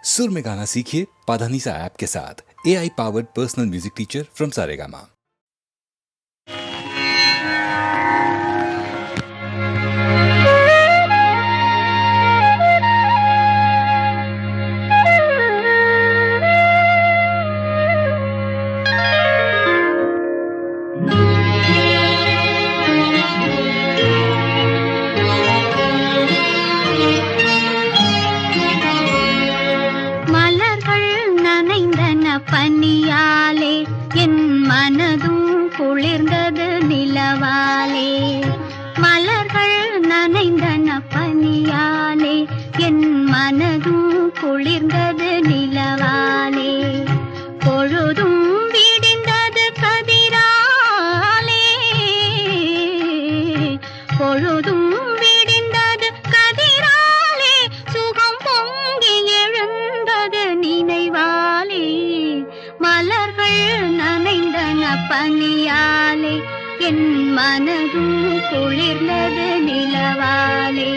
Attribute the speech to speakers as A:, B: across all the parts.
A: सुर में गाना सीखिए पाधानीसा ऐप के साथ। AI powered personal music teacher from Saregama.
B: பனியாலே என் மனதும் குளிர்ந்தது நிலவாலே. மலர்கள் நனைந்தன பனியாலே என் மனதும் குளிர்ந்தது நிலவாலே. பொழுதும் விடிந்தது கதிராலே, பொழுதும் விடிந்தது கதிராலே. சுகம் பொங்கி எழுந்தது நினைவாலே. மலர்கள் நனைந்தன பனியாலே என் மனதும் குளிர்ந்தது நிலவாலே.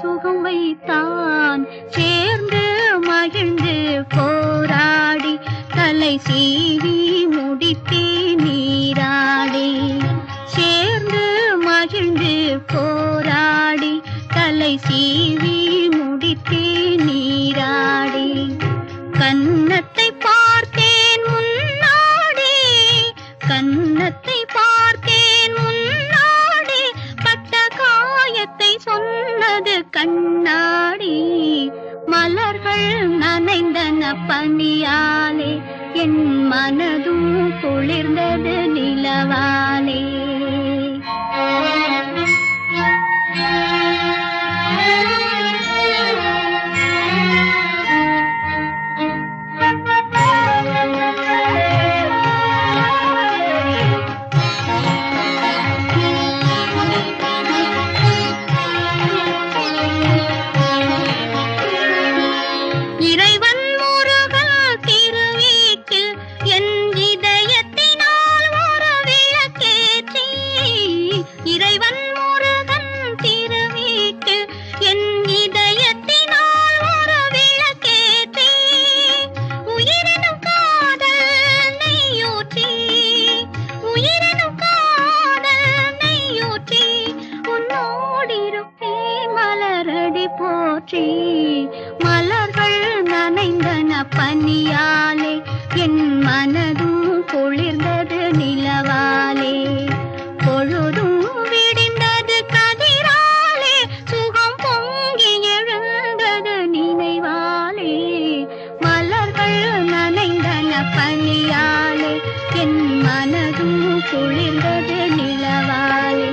B: சுகம் வைத்தான் சேர்ந்து மகிழ்ந்து போராடி தலை சீவி முடித்தே நீராடி. சேர்ந்து மகிழ்ந்து போராடி தலை சீவி முடித்தே நீராடி. கன்னத்தை பார்த்தேன் முன்னாடி, கன்னத்தை பார்த்தேன் முன்னாடி. பட்ட காயத்தை சொன்னது கண்ணாடி. மலர்கள் நனைந்தன பனியாலே என் மனதும் குளிர்ந்தது நிலவாலே. மலர்கள் நனைந்தன பனியாலே என் மனதும் குளிர்ந்தது நிலவாலே. பொழுதும் விடிந்தது கதிராலே சுகம் பொங்கி எழுந்தது நினைவாலே. மலர்கள் நனைந்தன பனியாலே என் மனதும் குளிர்ந்தது நிலவாலே.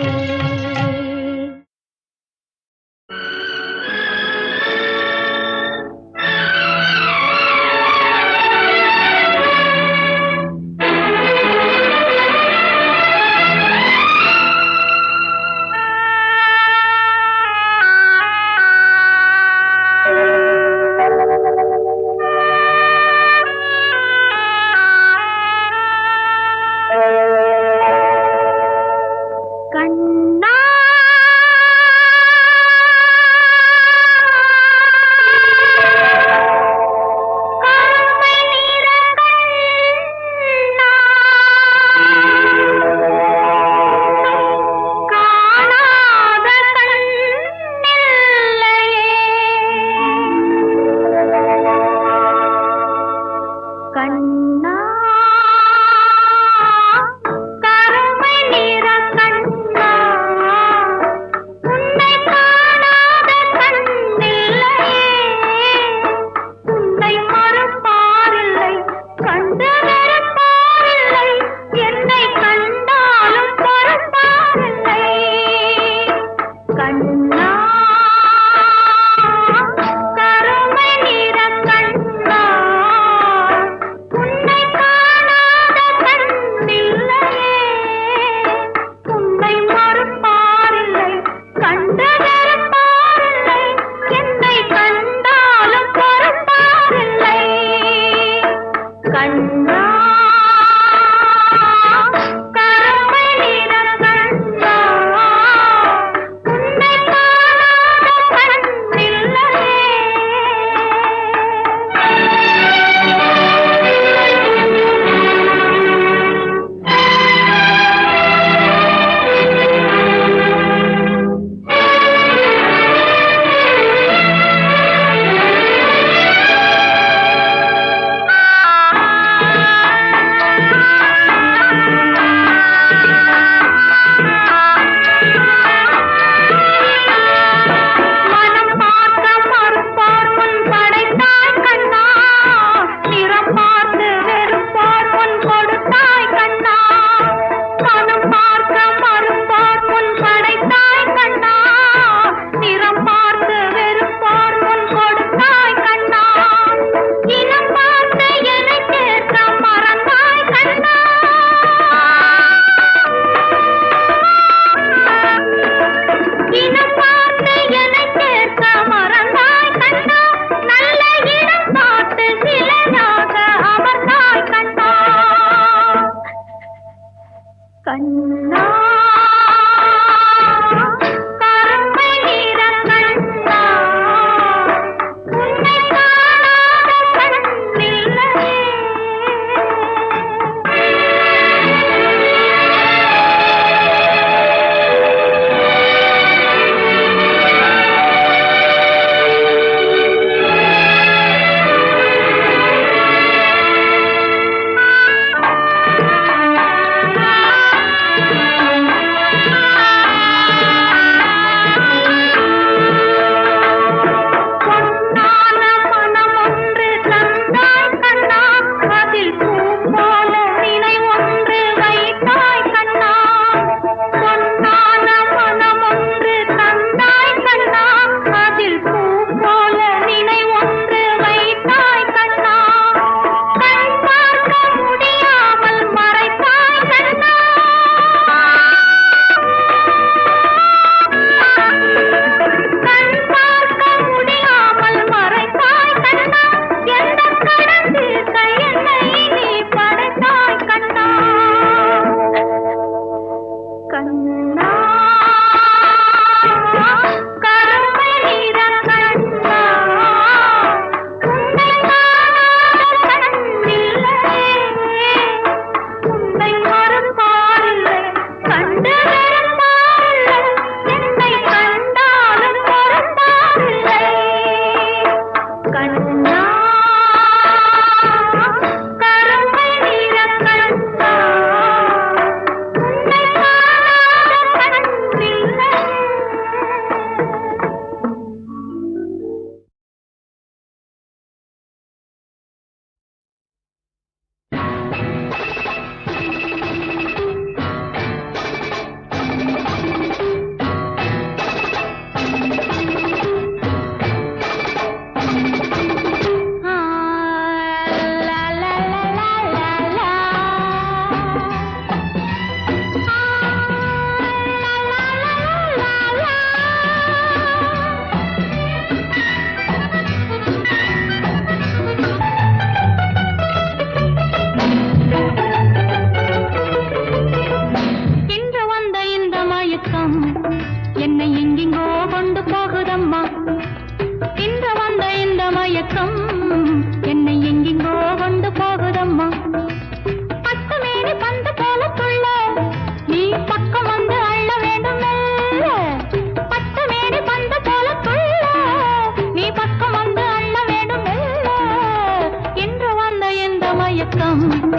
B: மயக்கம்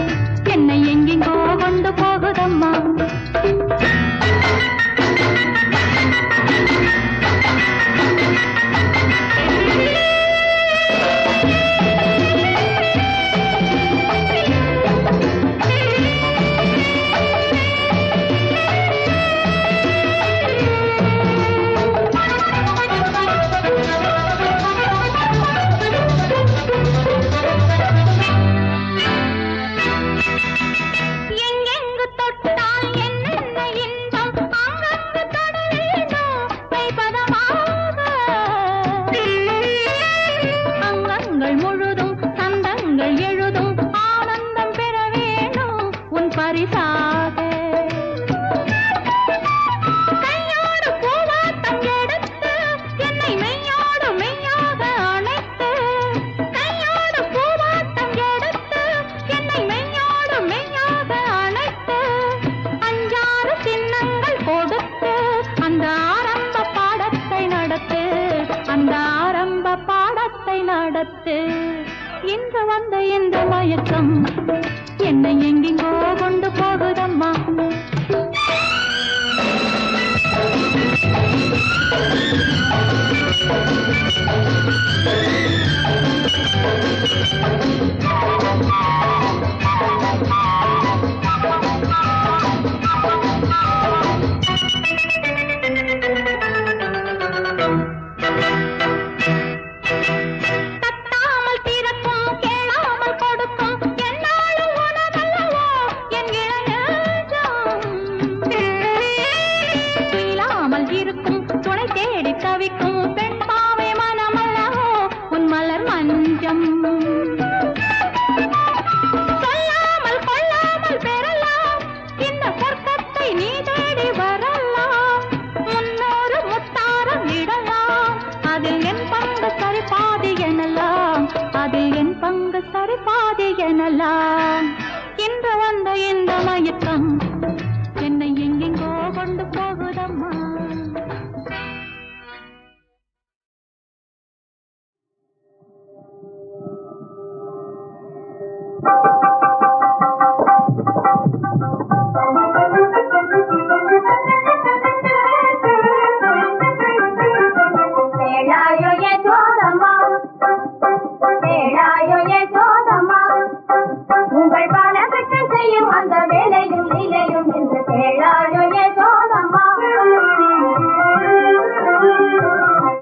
B: என்னை எங்கெங்கோ கொண்டு போகுதம்மா. இன்று வந்த இந்த மயக்கம் என்னை எங்கெங்கோ கொண்டு போகுதம்மா. இன்று வந்த இந்த மயக்கம் என்னை எங்கெங்கோ கொண்டு போகுதம்மா.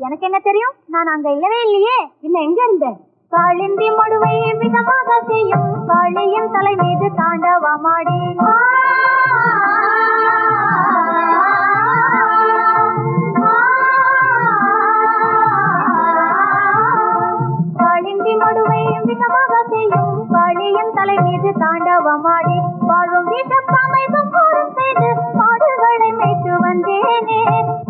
B: எனக்கு என்ன தெரியும், நான் அங்க இல்லவே இல்லையே. இல்ல எங்க இருந்தேன்? காளிந்தி மடுவை விதமாக செய்யும் காளியின் தலை மீது தாண்டவமாடி காளிந்தி மடுவை விதமாக செய்யும் காளியின் தலை மீது தாண்டவமாடி வாழும் வீட்டமைப்பும் கூறும் செய்து மாடுகளை மேய்த்து வந்தேனே,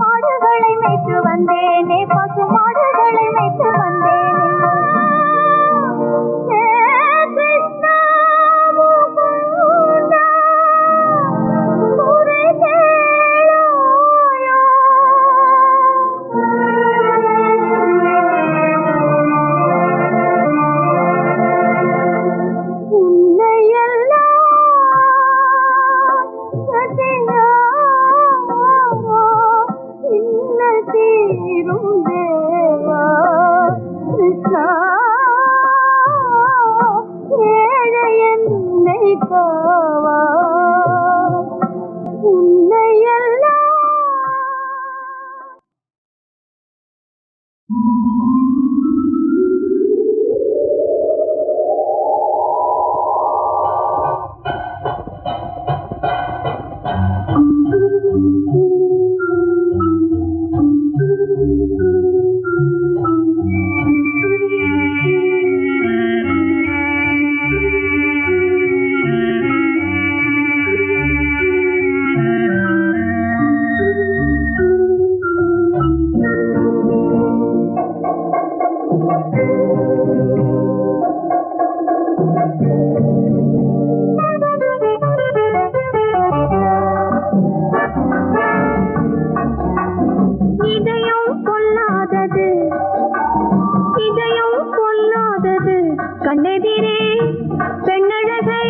B: மாடுகளை மேய்த்து வந்தேனே, பசு மாடுகளை மேய்த்து வந்தேனே. கண்ணெதிரே பெண்ணழகை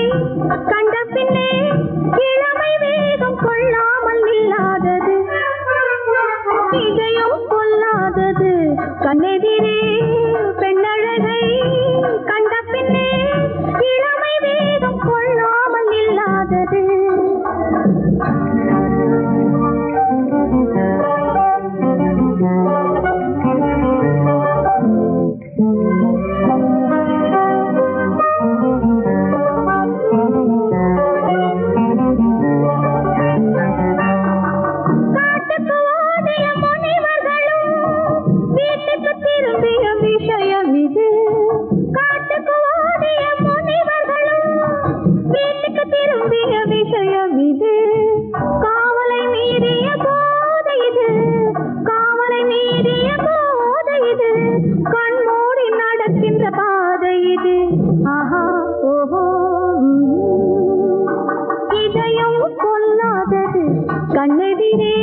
B: ஆஹா ஓஹோ இதயம் கொல்லாதது கண்ணெதிரே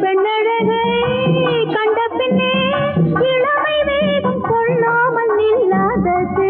B: பெண்ணழகை கண்ட பின்னே இளமை வேகம் கொள்ளாமல் நில்லாதது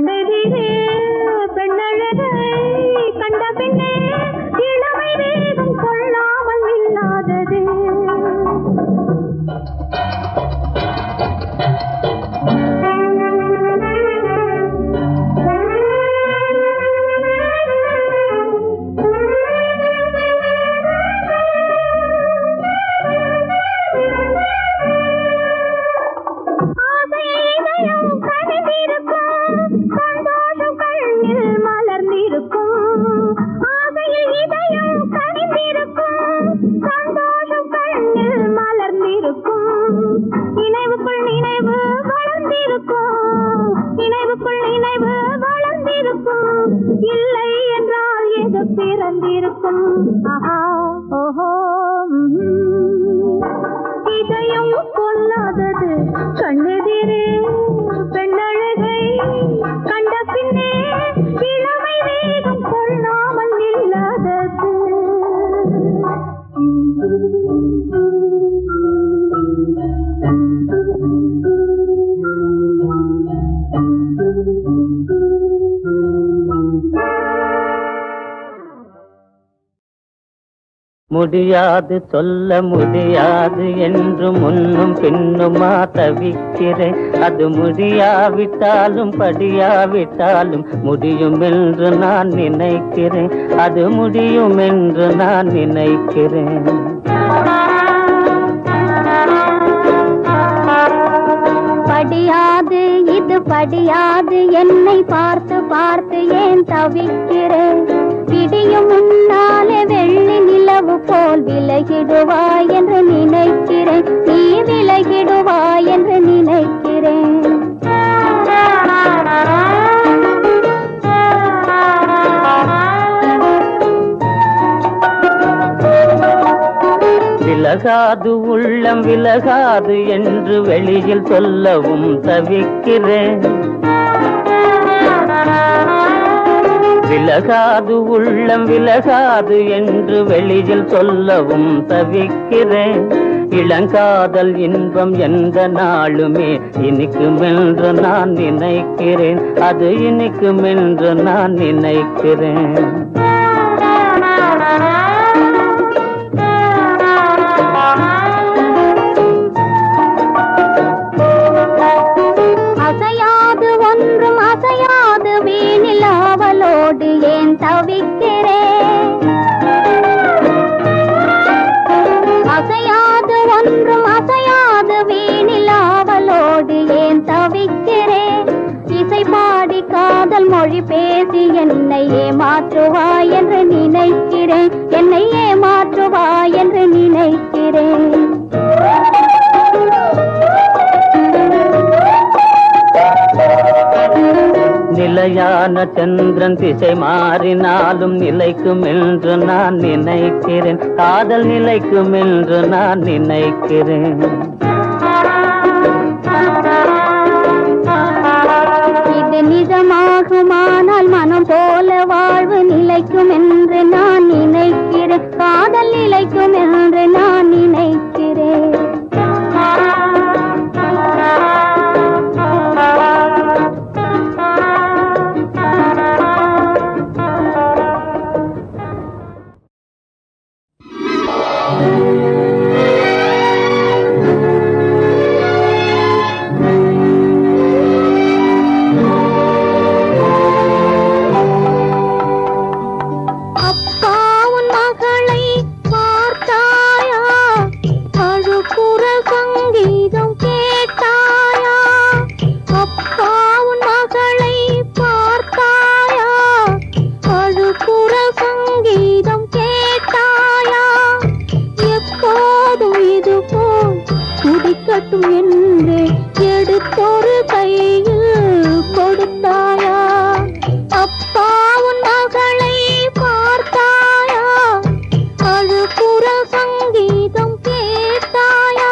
B: கண்ணெதிரே பெண்ணழகை கண்ட பின்னே இளமை வேகம் கொள்ளாமல் இல்லாதது. இல்லை என்றால் எது பிறந்திருக்கும். இதயம் கொள்ளாதது கண்ணெதிரே பெண்ணழகை கண்ட பின்னே இளமை வேகம் கொள்ளாமல் இல்லாதது.
C: முடியாது சொல்ல முடியாது என்று முன்னும் பின்னுமா தவிக்கிறேன். அது முடியாவிட்டாலும் படியாவிட்டாலும் முடியும் என்று நான் நினைக்கிறேன். அது முடியும் என்று நான் நினைக்கிறேன்.
B: படியாது இது படியாது என்னை பார்த்து பார்த்து ஏன் தவிக்கிறேன். விடியும் முன்னாலே வெள்ளி நிலவு போல் விலகிடுவாய் என்று நினைக்கிறேன். நீ விலகிடுவாய் என்று நினைக்கிறேன்.
C: விலகாது உள்ளம் விலகாது என்று வெளியில் சொல்லவும் தவிக்கிறேன். விலகாது உள்ளம் விலகாது என்று வெளியில் சொல்லவும் தவிக்கிறேன். இளங்காதல் இன்பம் எந்த நாளுமே இனிக்குமென்று நான் நினைக்கிறேன். அது இனிக்குமென்று நான் நினைக்கிறேன்.
B: அசையாது ஒன்றும் அசையாது வீணில் அவளோடு ஏன் தவிக்கிறேன். அசையாது ஒன்றும் அசையாது வீணில் அவளோடு ஏன் தவிக்கிறேன். இசை பாடி காதல் மொழி பேசி என்னை ஏமாற்றுவாய் என்று நினைக்கிறேன். என்னை ஏமாற்றுவாய் என்று நினைக்கிறேன்.
C: நிலையான சந்திரன் திசை மாறினாலும் நிலைக்கும் என்று நான் நினைக்கிறேன். காதல் நிலைக்கும் என்று நான் நினைக்கிறேன்.
B: இது நிஜமாகுமானால் மனம் போல வாழ்வு நிலைக்கும் என்று நான் நினைக்கிறேன். காதல் நிலைக்கும் என்று நான் நினைக்கிறேன். என்று எடுத்தொரு கையில் கொடுத்தாயா? அப்பா உன் மகளை பார்த்தாயா? அழுகுற சங்கீதம் கேட்டாயா?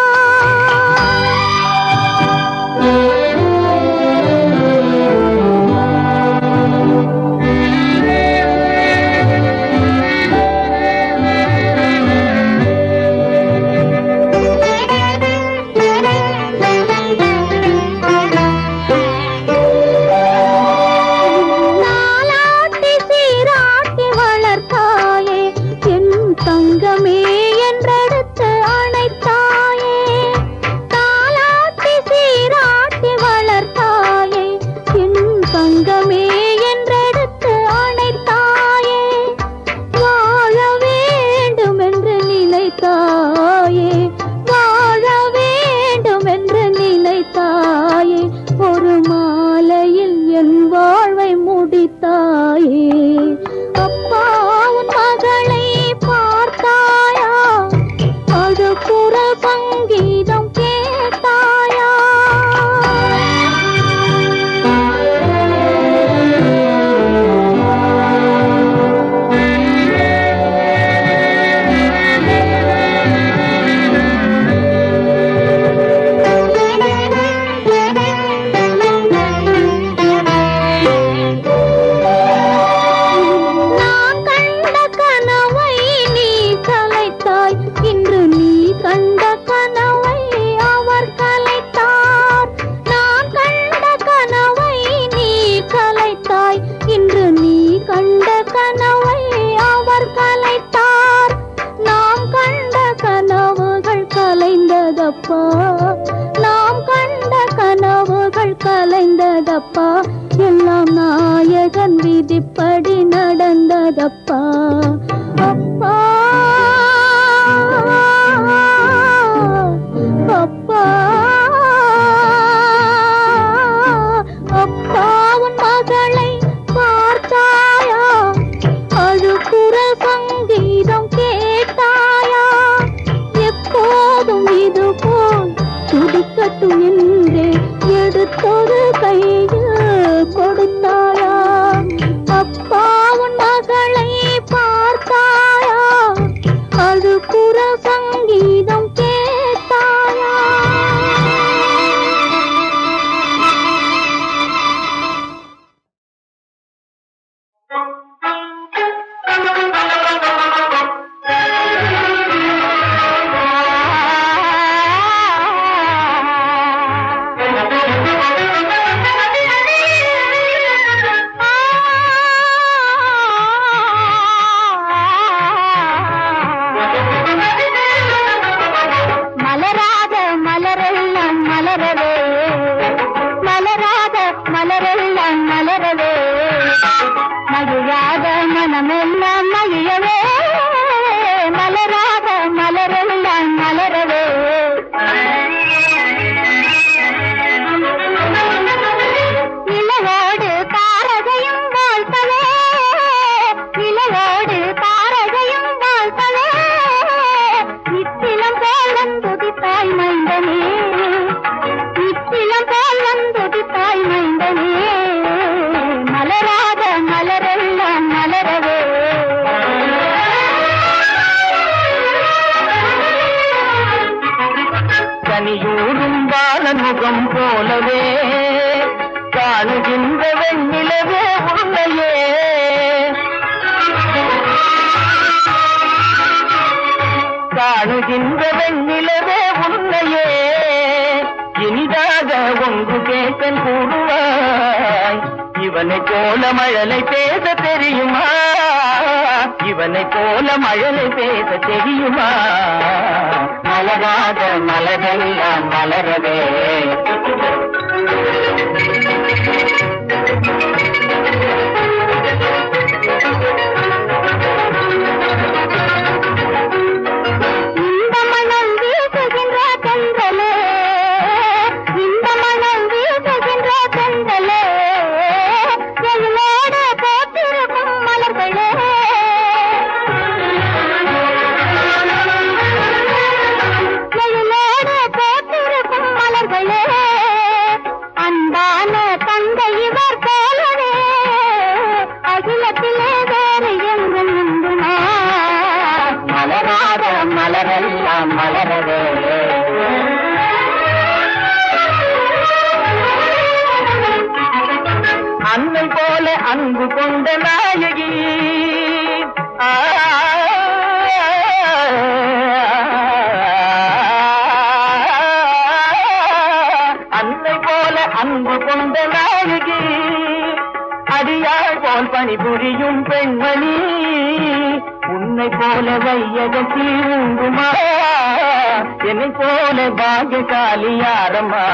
B: கலைந்ததப்பா, எல்லாம் நாயகன் விதிப்படி நடந்ததப்பா. அப்பா அப்பா அப்பா, உன் மகளை பார்த்தாயா? அழுகுற சங்கீதம் கேட்டாயா? எப்போதும் இது போல் துடிக்கட்டும் என்றே எடுத்தொரு கையில் கொடுத்தாயா? அப்பா, உன் மகளை பார்த்தாயா? அழுகுற சங்கீதம் கேட்டாயா? மலராத மலரெல்லாம் மலரவே, மலராத மலரெல்லாம் மலரவே, மகிழாத மனமெல்லாம் மகிழவே, மலராத மலரெல்லாம் மலரவே. நிலவோடு தாரகையும் வாழ்த்தவே, நிலவோடு தாரகையும் வாழ்த்தவே, நித்திலம் போல் வந்துதித்தாய் மைந்தனே, நித்திலம் போல் வந்துதித்தாய் மைந்தனே, மலராத மலரெல்லாம் மலரவே.
C: கனியூரும் பாலமுகம் போலவே காணுகின்ற வெண்ணிலவே உன்னையே, காணுகின்ற வெண்ணிலவே உன்னையே, இனிதாக ஒன்று கேட்டன் கூடுவாய். இவனை போல மழலை பேச தெரியுமா? இவனை போல மழலை பேச தெரியுமா? மலராத மலரெல்லாம் மலரவே.
B: இந்த மணல் வீசுகின்ற தென்றலே, இந்த மணல் வீசுகின்ற தென்றலே, எழிலோடு போற்றிருக்கும் மலர்களே, எழிலோடு போற்றிருக்கும் மலர்களே, அன்பான தந்தை இவர் போலவே அகிலத்திலே வேறு எங்கும் உண்டுமா?
C: மலராத மலரெல்லாம் மலரவே. அன்னை போல அன்பு கொண்ட நாயகி, அன்னை போல அன்பு கொண்ட நாயகி, அடியாள் போல் பணிபுரியும் பெண்மணி, உன்னை போல வையகத்தில் உண்டுமா? என்னை போல பாகியசாலி யாரம்மா?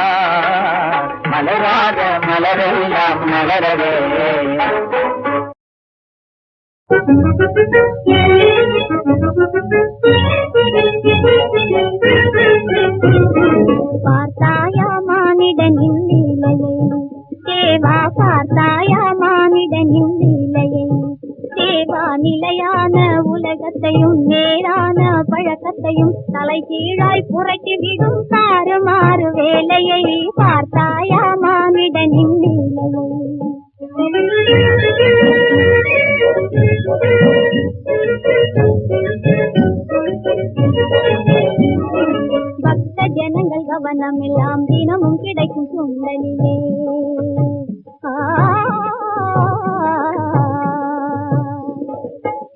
C: மலராத மலரெல்லாம் மலரவே.
B: பார்த்தாயா மானிடனின் லீலையை தேவா, பார்த்தாயா மானிடனின் லீலையை தேவா, நிலையான உலகத்தையும் நேரான பழக்கத்தையும் தலை கீழாய் புரட்டிவிடும் தாறுமாறு வேலையை பார்த்தாயா மானிடனின் லீலையை. பக்த ஜனங்கள் கவனமெல்லாம் தினமும் கிடைக்கும் சுண்டலிலே,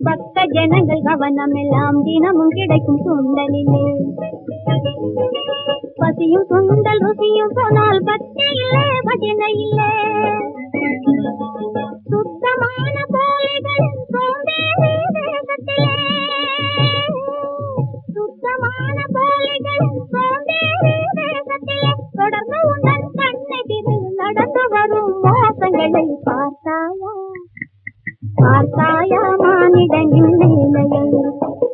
B: பக்த ஜனங்கள் கவனமெல்லாம் தினமும் கிடைக்கும் சுண்டலிலே, பசியும் சுண்டல் ருசியும் சொன்னால் பக்தி இல்லை பஜனை இல்லை, சுத்தமான கோழிகளின் சோம்பேறி தேசத்திலே, சுத்தமான கோழிகளின் சோம்பேறி தேசத்திலே, தொடர்ந்து உங்கள் கண்ணை திரு நட வரும் மோசங்களை பார்த்தாயா பார்த்தாயா மானிடனின் நிலையை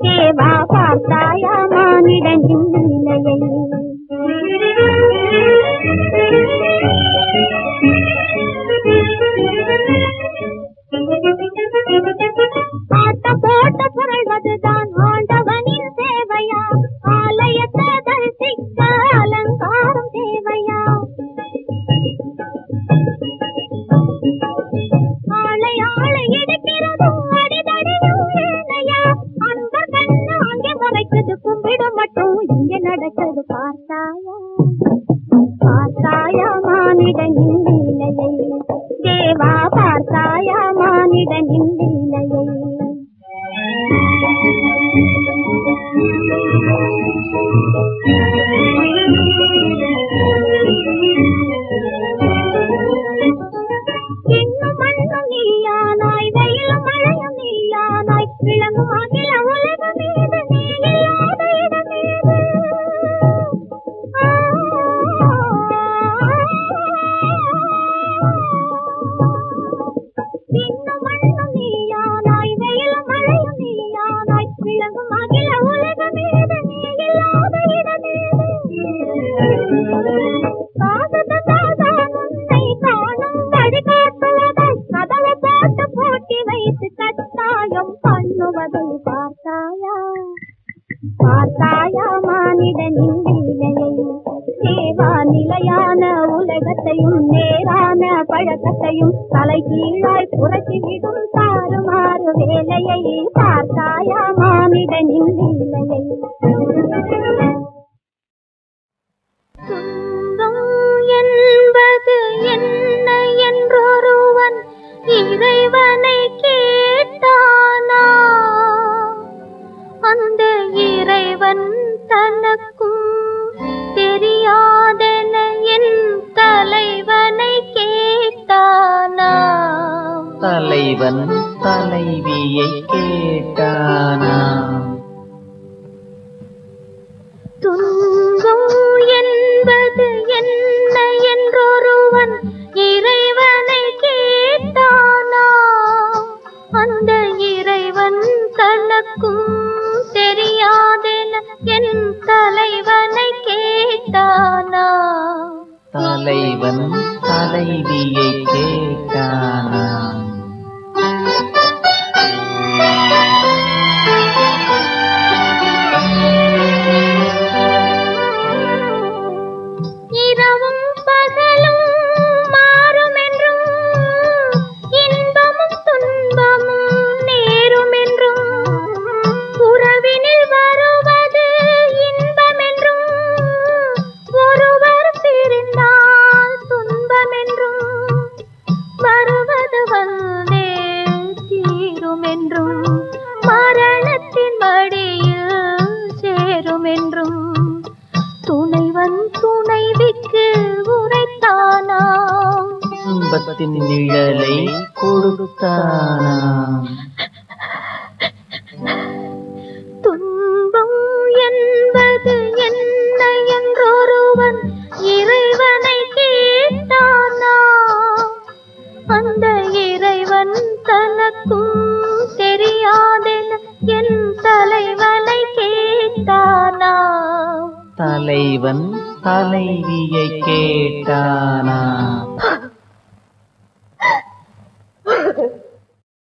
B: தேவா பார்த்தாயா மானிடனின் நிலையை பாட்ட போட்ட புரள்வதுதான் ஆண்டவனின் சேவையா ஆலயத்தை தரிசிக்க அலங்காரம் தேவையா ஆளை ஆளை எடுக்கிறதும் அடிதடியும் ஏனையா அன்பர் கண்ணு அங்கே முறைக்குது கும்பிடும் மட்டும் இங்கே நடக்குது பார்த்தாயா பார்த்தாயா மானிடனின் நிலையை தேவா பார்த்தாயா மானிடனின் நிலையை இன்னும் மண்ணும் நீயானாய் வெயிலும் மழையும் நீயானாய் விளங்கும் அகில உலகம் மீது நீ இல்லாத இடமேது இன்னும் மண்ணும் நீயானாய் வெயிலும் மழையும் நீயானாய் விளங்கும் அகில உலகம் மீது நீ இல்லாத இடமேது காதத தாதா உன்னை காணும் வழிகாட்டுவதை கதவை போட்டு பூட்டி வைத்து கட்டாயம் பண்ணுவதை பார்த்தாயா பார்த்தாயா மானிடனின் நிலையை தேவா நிலையான உலகத்தையும் நேரான பழக்கத்தையும் தலை கீழாய் புரட்டிவிடும் தாறுமாறு வேலையை பார்த்தாயா மானிடனின் நிலையை துன்பம் என்பது என்ன என்றொருவன் இறைவனை கேட்டானா அந்த இறைவன் தனக்கும் தெரியாதென என் தலைவனை கேட்டானா
C: தலைவன் தலைவியை கேட்டானா
B: துன்பம் என்பது என்ன என்றொருவன் இறைவனை கேட்டானா அந்த இறைவன் தனக்கும் தெரியாதென என் தலைவனை கேட்டானா
C: தலைவன் தலைவியை கேட்டானா
B: இரவும் பகலும் மாறுமென்றும் இன்பமும் துன்பமும் நேருமென்றும் உறவினில் வருவது இன்பமென்றும் ஒருவர் பிரிந்தால் துன்பமென்றும் வருவது வந்தே தீருமென்றும் மரணத்தின் மடியில் சேருமென்றும் துணைவன் துணைவிக்கு உரைத்தானாம்
C: இன்பத்தின் நிழலை கொடுத்தானாம்
B: துன்பம் என்பது என்ன என்றொருவன் இறைவனை கேட்டானா அந்த இறைவன் தனக்கும் தெரியாதென என் தலைவனை கேட்டானா
C: தலைவன் தலைவியை கேட்டானா